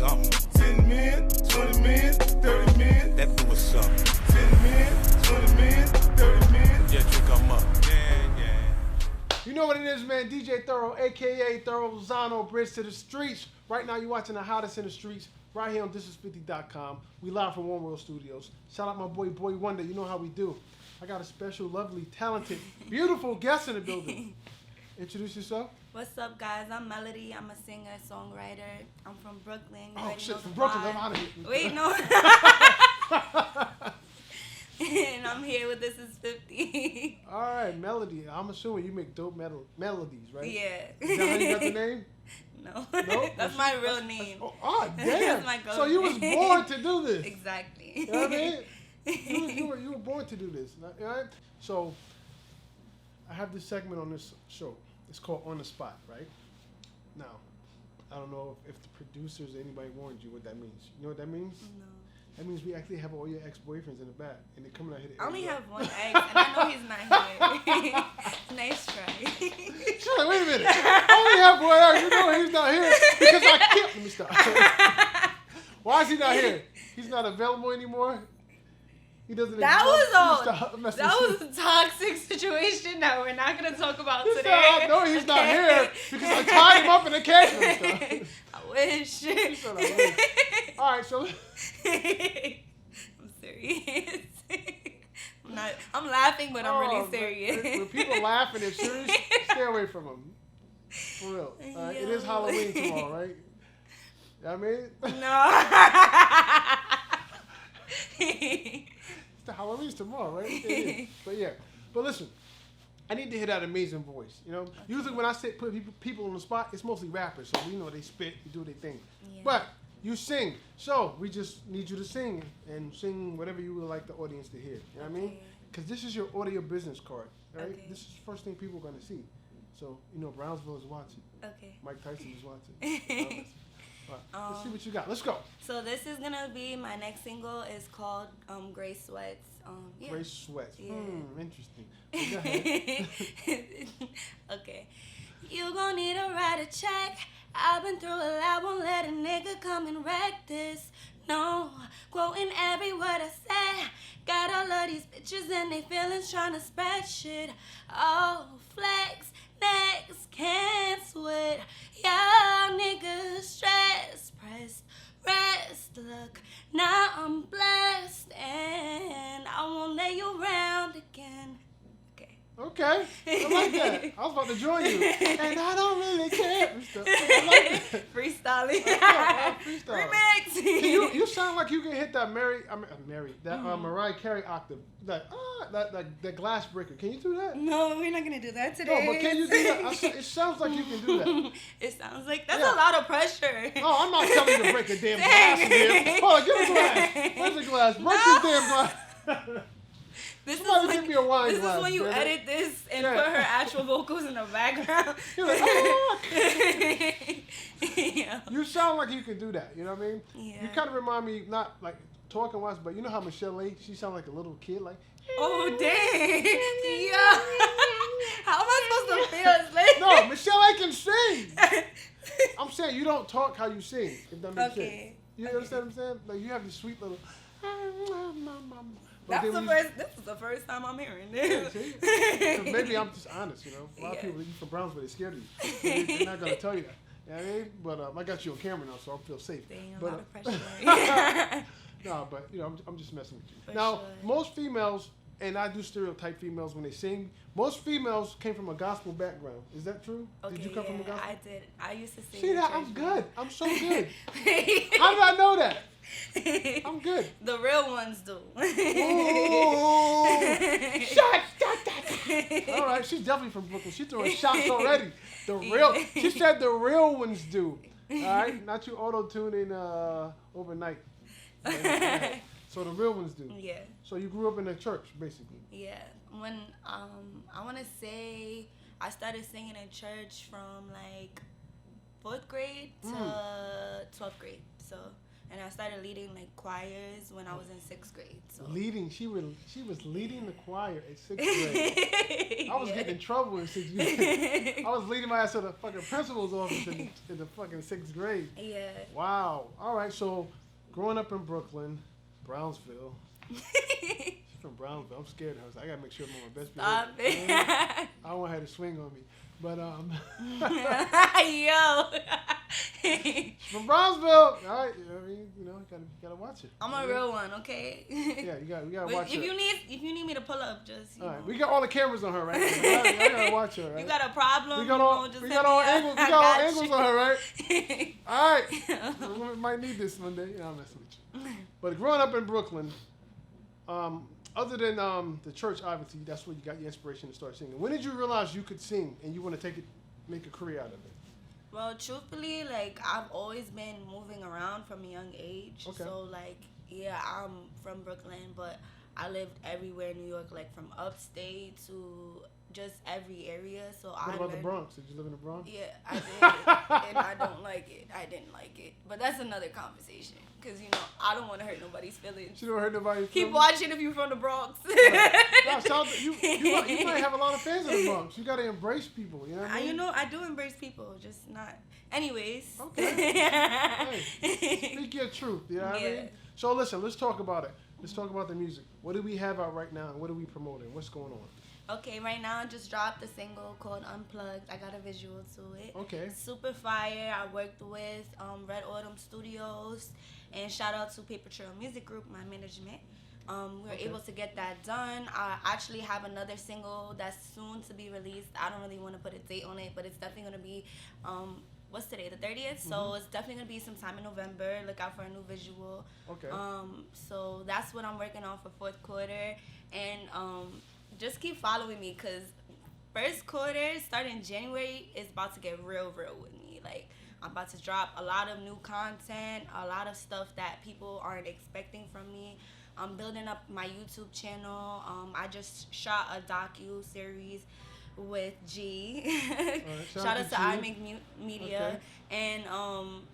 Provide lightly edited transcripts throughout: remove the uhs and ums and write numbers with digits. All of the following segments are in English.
something. 10 men, 20 men, 30 men. That boo was something. 10 men, 20 men, 30 men. Yeah, drink 'em up. Yeah. You know what it is, man. DJ Thoro, a.k.a. Thoro Zano, Bridge to the Streets. Right now, you're watching the hottest in the streets right here on ThisIs50.com. We live from One World Studios. Shout out my boy Wonder. You know how we do. I got a special, lovely, talented, beautiful guest in the building. Introduce yourself. What's up, guys? I'm Melody. I'm a singer, songwriter. I'm from Brooklyn. You Oh, already shit, know from the Brooklyn. vibe. I'm out of here. Wait, no. And I'm here with This Is 50. All right, Melody. I'm assuming you make dope melodies, right? Yeah. Is that how you got the name? No. No? That's my real name. Oh, damn. That's my So you was government. born to do this. Exactly. You know what I mean? You were born to do this. Right? So I have this segment on this show. It's called On the Spot, right? Now, I don't know if the producers or anybody warned you what that means. You know what that means? No. That means we actually have all your ex-boyfriends in the back, and they're coming out here. I only have one ex, and I know he's not here. Nice try. Shut up, wait a minute. I only have one ex. You know he's not here because I killed. Let me stop. Why is he not here? He's not available anymore. He doesn't. That exist. was a toxic situation that we're not gonna talk about He today. said, I know he's not here because I tied him up in a cage. I wish. He said, I wish. All right, so I'm serious. I'm laughing, but I'm really serious. When people laugh and they're serious, stay away from them. For real. All right? It is Halloween tomorrow, right? You know what I mean? No. The Halloween's tomorrow, right? It is. But yeah. But listen, I need to hear that amazing voice. You know, usually when I say put people on the spot, it's mostly rappers, so we know they spit, they do their thing. Yeah. But you sing, so we just need you to sing and sing whatever you would like the audience to hear. You know what I mean? Because this is your audio business card, right? Okay. This is the first thing people are gonna see. So you know, Brownsville is watching. Okay. Mike Tyson is watching. All right, let's see what you got. Let's go. So this is gonna be my next single. It's called Gray Sweats. Yeah. Gray Sweats. Yeah. Interesting. Go ahead. Okay. You gon' need to write a check. I've been through a lot, won't let a nigga come and wreck this. No, quoting every word I say. Got all of these bitches and they feelings trying to spread shit. Oh, flex, next, can't sweat. Y'all niggas stress, pressed, rest. Look, now I'm blessed and I won't lay you around again. Okay, I like that. I was about to join you, and I don't really care. I like that. Freestyling. Freestyle. Remix. You sound like you can hit that Mariah Carey octave, that glass breaker. Can you do that? No, we're not gonna do that today. No, but can you do that? It sounds like you can do that. It sounds like that's a lot of pressure. No, I'm not telling you to break a damn glass in here. Hold on, give me a glass. Where's the glass? Break this damn glass. This Somebody give me a wine this glass. Is when you edit this and put her actual vocals in the background. You're like, oh. Yeah. You sound like you can do that. You know what I mean? Yeah. You kind of remind me, not like talking wise, but you know how Michelle A, she sounds like a little kid, like. Oh dang! Yeah. How am I supposed to feel? It's like No, Michelle A can sing. I'm saying you don't talk how you sing. If that makes sense. You understand what I'm saying? Like you have this sweet little. This is the first time I'm hearing this. Yeah, maybe I'm just honest, you know. A lot of people, you from Brownsville, they're scared of you. They're not gonna tell you that. You know what I mean? But I got you on camera now, so I feel safe. Dang, a but, lot of pressure. No, but you know, I'm just messing with you. For Now, sure. most females, and I do stereotype females when they sing. Most females came from a gospel background. Is that true? Okay, did you come from a gospel? I did. I used to sing. See in that? church I'm good. I'm so good. band. How did I know that? I'm good. The real ones do. Ooh. Shots. All right, she's definitely from Brooklyn. She's throwing shots already. She said the real ones do. All right, not you auto-tuning overnight. So the real ones do. Yeah. So you grew up in a church, basically. Yeah. When I want to say I started singing in church from like 4th grade to 12th grade. So, and I started leading like choirs when I was in 6th grade. So She was leading the choir at 6th grade. I was getting in trouble in 6th grade. I was leading my ass to the fucking principal's office in the fucking 6th grade. Yeah. Wow. All right. So, growing up in Brooklyn, Brownsville. She's from Brownsville. I'm scared of her. So I gotta make sure I'm on my best behavior. Stop it. I don't want her to swing on me. But Yo. from Brownsville. All right. I mean, gotta watch it. I'm a real one, okay? Yeah, you gotta But watch if it. you need me to pull up, just All right, know. we got all the cameras on her, right? I gotta watch her, right? You got a problem? We got all just we hit got me all up. angles. We I got all got angles you. on her, right? All right. We might need this one day. I'm messing with you. But growing up in Brooklyn, other than the church, obviously, that's where you got your inspiration to start singing. When did you realize you could sing and you want to make a career out of it? Well, truthfully, like, I've always been moving around from a young age. Okay. So, like, yeah, I'm from Brooklyn, but I lived everywhere in New York, like, from upstate to just every area. So What about the Bronx? Did you live in the Bronx? Yeah, I did. And I don't like it. I didn't like it. But that's another conversation. Because, I don't want to hurt nobody's feelings. You don't hurt nobody's Keep feelings? watching if you're from the Bronx. Now, you might have a lot of fans in the Bronx. You got to embrace people. You know what I mean? I do embrace people, just not. Anyways. Okay. Hey, speak your truth. You know what I mean? So listen, let's talk about it. Let's talk about the music. What do we have out right now? And what are we promoting? What's going on? Okay, right now I just dropped a single called Unplugged. I got a visual to it. Okay. Super fire. I worked with Red Autumn Studios, and shout out to Paper Trail Music Group, my management. We were able to get that done. I actually have another single that's soon to be released. I don't really want to put a date on it, but it's definitely going to be, what's today, the 30th? So it's definitely going to be sometime in November. Look out for a new visual. Okay. So that's what I'm working on for 4th quarter. And just keep following me, because 1st quarter, starting January, is about to get real with me. Like, I'm about to drop a lot of new content, a lot of stuff that people aren't expecting from me. I'm building up my YouTube channel. I just shot a docu-series with G. Right, shout out to G. I Make Media. Okay. And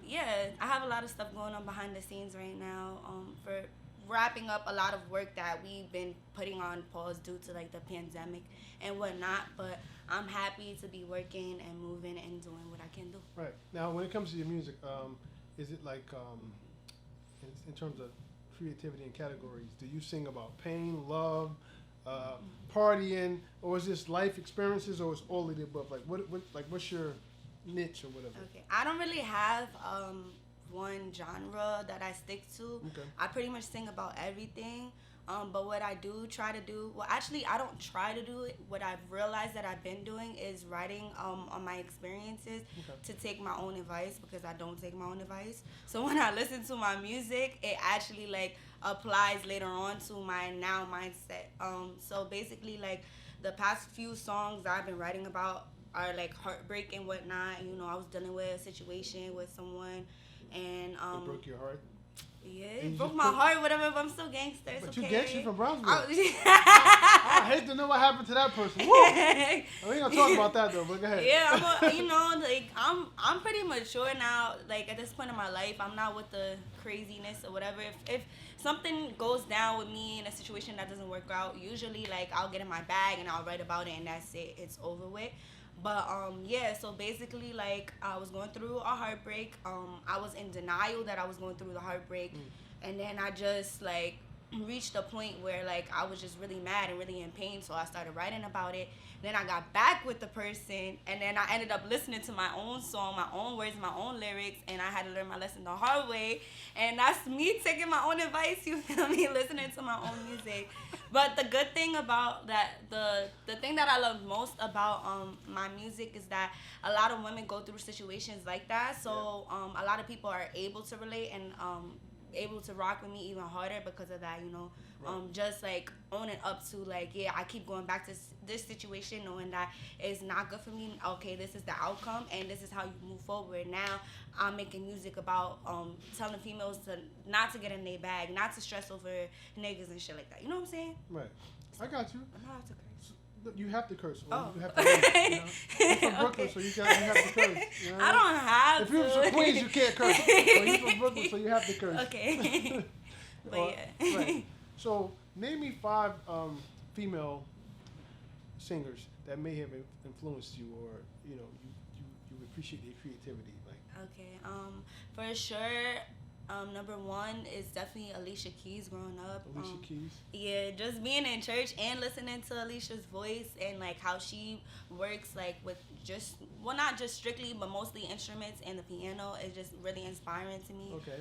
yeah, I have a lot of stuff going on behind the scenes right now for wrapping up a lot of work that we've been putting on pause due to like the pandemic and whatnot. But I'm happy to be working and moving and doing what I can do. Right. Now, when it comes to your music, is it like, in terms of creativity and categories, do you sing about pain, love, partying, or is this life experiences, or is all of the above? Like, what's your niche or whatever? Okay. I don't really have one genre that I stick to. Okay. I pretty much sing about everything. But what I do try to do, well, actually, I don't try to do it. What I've realized that I've been doing is writing on my experiences to take my own advice, because I don't take my own advice. So when I listen to my music, it actually like applies later on to my now mindset. So basically, like the past few songs I've been writing about are like heartbreak and whatnot. I was dealing with a situation with someone, and It broke your heart? yeah, And it you broke just my put- heart, whatever, but I'm still gangster. It's But okay. you gangster from Brownsville. I I hate to know what happened to that person. Woo! We ain't gonna talk about that though, but go ahead. Yeah, I'm pretty mature now. Like at this point in my life, I'm not with the craziness or whatever. If something goes down with me in a situation that doesn't work out, usually like I'll get in my bag and I'll write about it, and that's it. It's over with. But yeah, so basically like I was going through a heartbreak. I was in denial that I was going through the heartbreak, and then I just like reached a point where like I was just really mad and really in pain, so I started writing about it. Then I got back with the person, and then I ended up listening to my own song, my own words, my own lyrics, and I had to learn my lesson the hard way. And that's me taking my own advice, you feel me, listening to my own music. But the good thing about that, the thing that I love most about my music is that a lot of women go through situations like that. So a lot of people are able to relate and able to rock with me even harder because of that, just like owning up to like, yeah, I keep going back to this situation knowing that it's not good for me. Okay, this is the outcome and this is how you move forward. Now I'm making music about telling females to not to get in their bag, not to stress over niggas and shit like that. You know what I'm saying? Right. I got you. I'm not to curse. You have to curse. Oh. You have to curse, you know? You're from Brooklyn, Okay. so you have to curse. You know? I don't have If you're to. from Queens, you can't curse. So you're from Brooklyn, so you have to curse. Okay. But yeah. Right. So name me 5 female singers that may have influenced you, or you appreciate their creativity. Like. Okay. For sure. Number 1 is definitely Alicia Keys growing up. Alicia Keys. Yeah, just being in church and listening to Alicia's voice and like how she works like with not just strictly but mostly instruments and the piano is just really inspiring to me. Okay.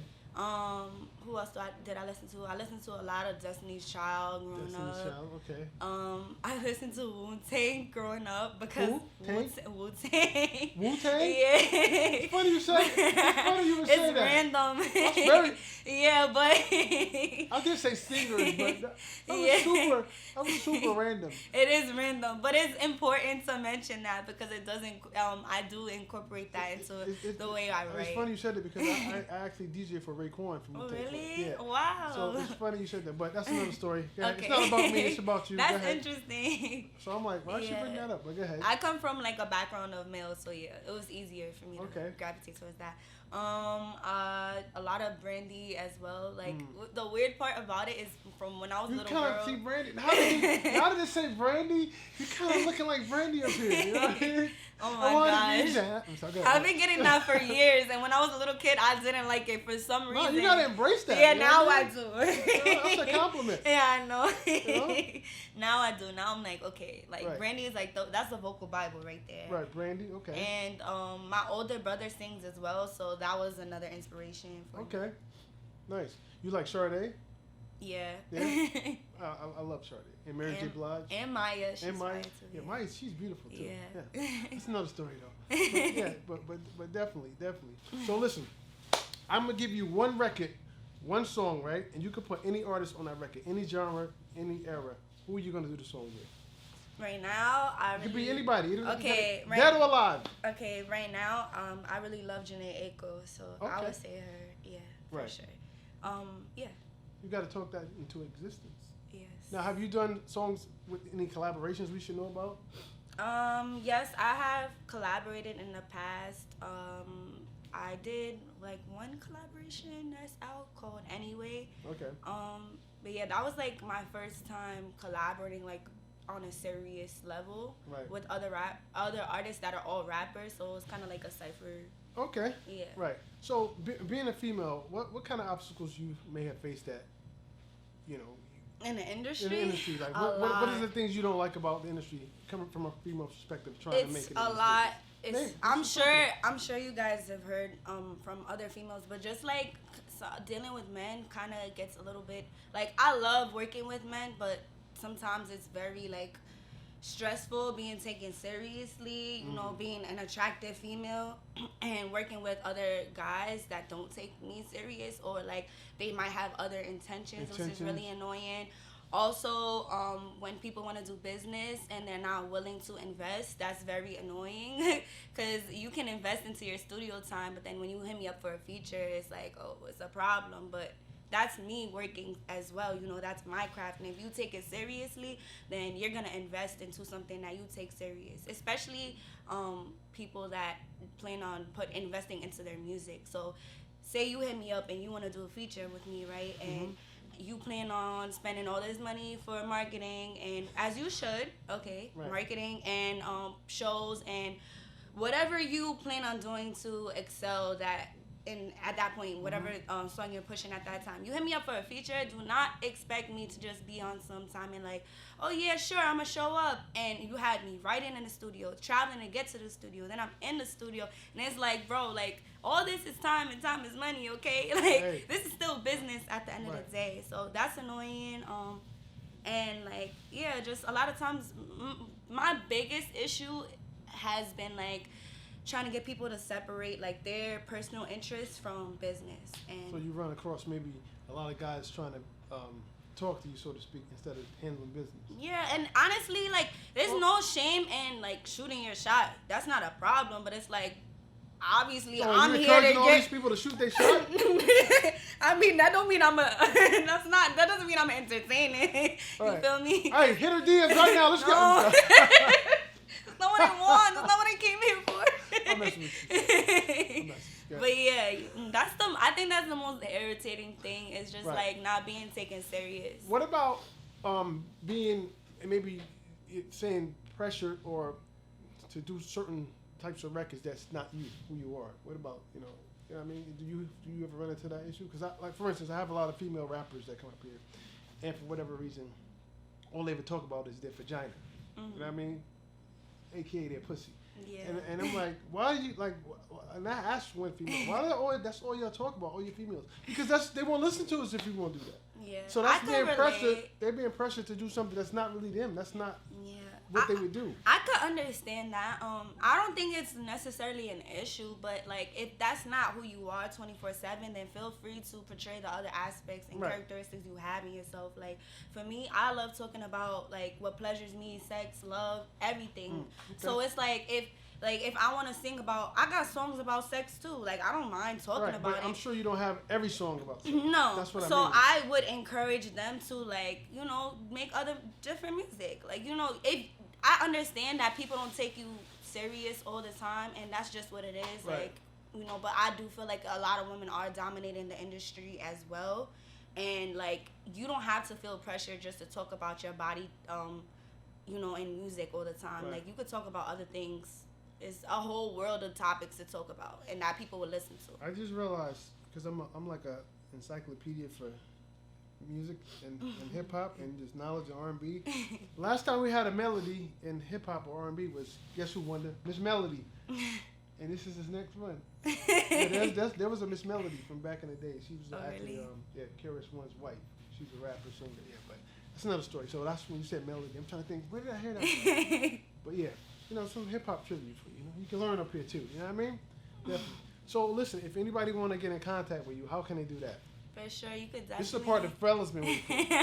Who else did I listen to? I listened to a lot of Destiny's Child growing up. Destiny's Child, okay. I listened to Wu-Tang growing up because Wu-Tang? Wu-Tang. Wu-Tang? Yeah. It's funny you say. It's funny you would say It's that. random. That's very. Yeah, but I did say singers, but that was super random. It is random, but it's important to mention that because it doesn't. I do incorporate that into the way I write. It's funny you said that because I actually DJ for Raekwon from Wu-Tang. Oh, really? Yeah. Wow. So it's funny you said that, but that's another story. Yeah, Okay. It's not about me, it's about you. Go That's ahead. interesting. So I'm like, why should you Yeah. bring that up? But go ahead. I come from like a background of males, so yeah, it was easier for me to gravitate towards that. A lot of Brandy as well. Like the weird part about it is from when I was a You little kind girl. of see Brandy. How did it say Brandy? You kind of looking like Brandy up here. You know what I mean? Oh I wanted to my use gosh. that. I'm sorry, go I've ahead. been getting that for years, and when I was a little kid, I didn't like it for some reason. No, you gotta embrace that. Yeah, you know now what I mean? do. That's a compliment. Yeah, I know. You know? Now I do. Now I'm like, okay, like Right. Brandy is like that's the vocal Bible right there. Right, Brandy. Okay. And my older brother sings as well, so that was another inspiration for me. Okay. Nice. You like Sade? Yeah. Yeah? I love Sade. And Mary J. Blige. And Maya. She's And Maya. fire too. Yeah, Maya, she's beautiful too. Yeah. That's another story though. But, yeah, but definitely. So listen, I'm gonna give you one record, one song, right? And you can put any artist on that record, any genre, any era. Who are you gonna do the song with? Right now, It could be anybody. Okay, right. Dead or alive. Okay, right now, I really love Janae Aiko, so I Okay. would say her. Yeah, for Right. sure. Yeah. You got to talk that into existence. Yes. Now, have you done songs with any collaborations we should know about? Yes, I have collaborated in the past. I did like one collaboration that's out called Anyway. Okay. But yeah, that was like my first time collaborating like on a serious level Right. with other artists that are all rappers. So it was kind of like a cipher. Okay. Yeah. Right. So, being a female, what kind of obstacles you may have faced that, you know, In the industry. in the industry? Like, what is the things you don't like about the industry, coming from a female perspective, trying to make It's it? a in this lot. business? I'm sure you guys have heard from other females, but just like dealing with men kind of gets a little bit like I love working with men, but sometimes it's very like stressful being taken seriously, you know, being an attractive female and working with other guys that don't take me serious or like they might have other intentions. Which is really annoying. Also, when people want to do business and they're not willing to invest, that's very annoying because you can invest into your studio time, but then when you hit me up for a feature, it's like, oh, it's a problem. But that's me working as well. You know, that's my craft. And if you take it seriously, then you're going to invest into something that you take serious, especially people that plan on investing into their music. So say you hit me up and you want to do a feature with me, right? And you plan on spending all this money for marketing, and as you should, okay, right. Marketing and shows and whatever you plan on doing to excel that at that point, whatever song you're pushing at that time. You hit me up for a feature, do not expect me to just be on some time and like, oh yeah, sure, I'm gonna show up. And you had me writing in the studio, traveling to get to the studio. Then I'm in the studio and it's like, bro, like all this is time and time is money, okay? Like this is still business at the end of the day. So that's annoying. And like, yeah, just a lot of times my biggest issue has been like trying to get people to separate like their personal interests from business. And so you run across maybe a lot of guys trying to talk to you, so to speak, instead of handling business. Yeah, and honestly, like there's no shame in like shooting your shot. That's not a problem, but it's like obviously So I'm you here to encouraging all these get. people to shoot their shot? I mean, that don't mean I'm a. That doesn't mean I'm entertaining. You Right. feel me? Hey, hit her DMs right now. Let's No. go. That's not what I want. That's not what I came here for. I'm messing with you. I'm messing. Yeah. But yeah, I think that's the most irritating thing is just Right. like not being taken serious. What about being maybe saying pressure or to do certain types of records that's not you, who you are? What about you know what I mean? Do you ever run into that issue? Because like for instance, I have a lot of female rappers that come up here, and for whatever reason, all they ever talk about is their vagina. Mm-hmm. You know what I mean? AKA their pussy. Yeah. And I'm like, why are you like? And I asked one female, why that's all y'all talk about, all you females? Because they won't listen to us if we won't do that. Yeah. So that's I being could pressured. relate. They're being pressured to do something that's not really them. That's not Yeah. what they would do. I could understand that. I don't think it's necessarily an issue, but like if that's not who you are 24/7, then feel free to portray the other aspects and Right. characteristics you have in yourself. Like for me, I love talking about like what pleasures me, sex, love, everything. Okay. So it's like if I want to sing about, I got songs about sex too. Like I don't mind talking Right, about but it. I'm sure you don't have every song about sex. No, That's what so I mean. I would encourage them to like, you know, make other different music. Like, you know, if I understand that people don't take you serious all the time, and that's just what it is. Right. Like, you know, but I do feel like a lot of women are dominating the industry as well, and like you don't have to feel pressure just to talk about your body, you know, in music all the time. Right. Like you could talk about other things. It's a whole world of topics to talk about, and that people would listen to. I just realized because I'm like a encyclopedia for music and hip hop and just knowledge of R&B. Last time we had a melody in hip hop or R&B was guess who won Miss Melody, and this is his next one. Yeah, there was a Miss Melody from back in the day. She was actually really? Keras One's wife. She's a rapper singer. Yeah, but that's another story. So that's when you said melody. I'm trying to think where did I hear that from? But yeah, you know, some hip hop trivia for you. You know, you can learn up here too. You know what I mean? Definitely. So listen, if anybody want to get in contact with you, how can they do that? For sure, you could definitely. This is the part the fellas been waiting for.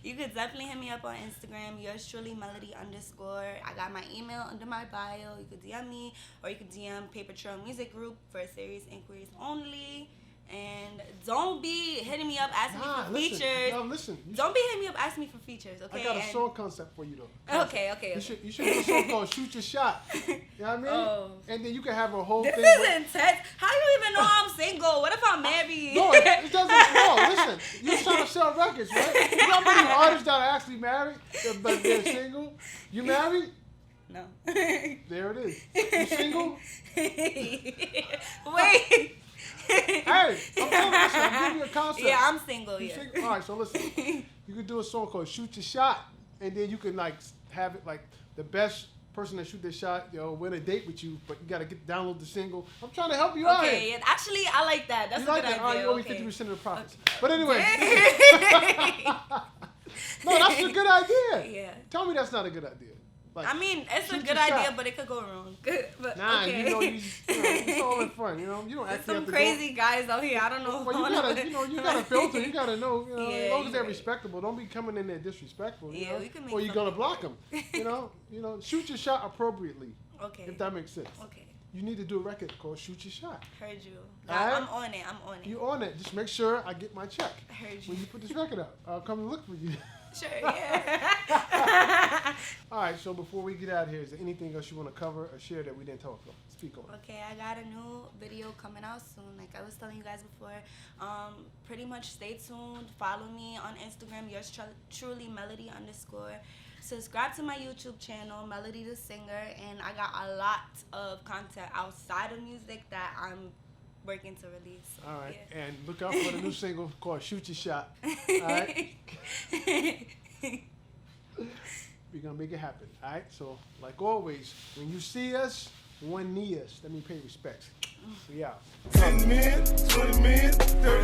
You could definitely hit me up on Instagram, yours truly Melody _. I got my email under my bio. You could DM me, or you could DM Paper Trail Music Group for serious inquiries only. And don't be hitting me up asking me for features. No, listen. Don't be hitting me up asking me for features, okay? I got a song concept for you though. Okay. You should do a song called "Shoot Your Shot." You know what I mean? Oh. And then you can have a whole This thing. is intense. How you even know I'm single? What if I'm married? No, it doesn't. No, listen. You're trying to sell records, right? You know how many artists that are actually married, but they're single? You married? No. There it is. You single? Wait. Hey, I'm giving you a concept. Yeah, I'm single. You Yeah. single? All right, so listen. You can do a song called "Shoot Your Shot," and then you can like have it like the best person that shoot their shot, you know, win a date with you, but you gotta download the single. I'm trying to help you out here. Okay, yeah, actually, I like that. That's You a like good that? All right, idea. you owe me Okay. 50% of the profits. Okay. But anyway, no, that's a good idea. Yeah. Tell me that's not a good idea. Like, I mean, it's a shoot good your idea, shot. but it could go wrong. Good, but Nah, okay. you know, it's all in fun. You know, you don't There's actually some have to crazy guys out here. I don't know. Well, you gotta filter. You gotta know, you know, Yeah, as long as you're they're right. respectable. Don't be coming in there disrespectful. You Yeah, know? we can make or you're some gonna block people. them. You know, shoot your shot appropriately. Okay. If that makes sense. Okay. You need to do a record called "Shoot Your Shot." Heard you. Alright? I'm on it. I'm on it. You on it? Just make sure I get my check Heard you. when you put this record out. I'll come and look for you. Sure. Yeah. All right. So before we get out of here, is there anything else you want to cover or share that we didn't talk about? Speak on. Okay, I got a new video coming out soon. Like I was telling you guys before, pretty much stay tuned. Follow me on Instagram, yours truly Melody _. Subscribe to my YouTube channel, Melody the Singer, and I got a lot of content outside of music that I'm working to release. So, All right. yeah. And look out for the new single called "Shoot Your Shot." All right. We're gonna make it happen. All right. So like always, when you see us, one knee us. Let me pay respects. We out. 10 minutes, 20 minutes, 30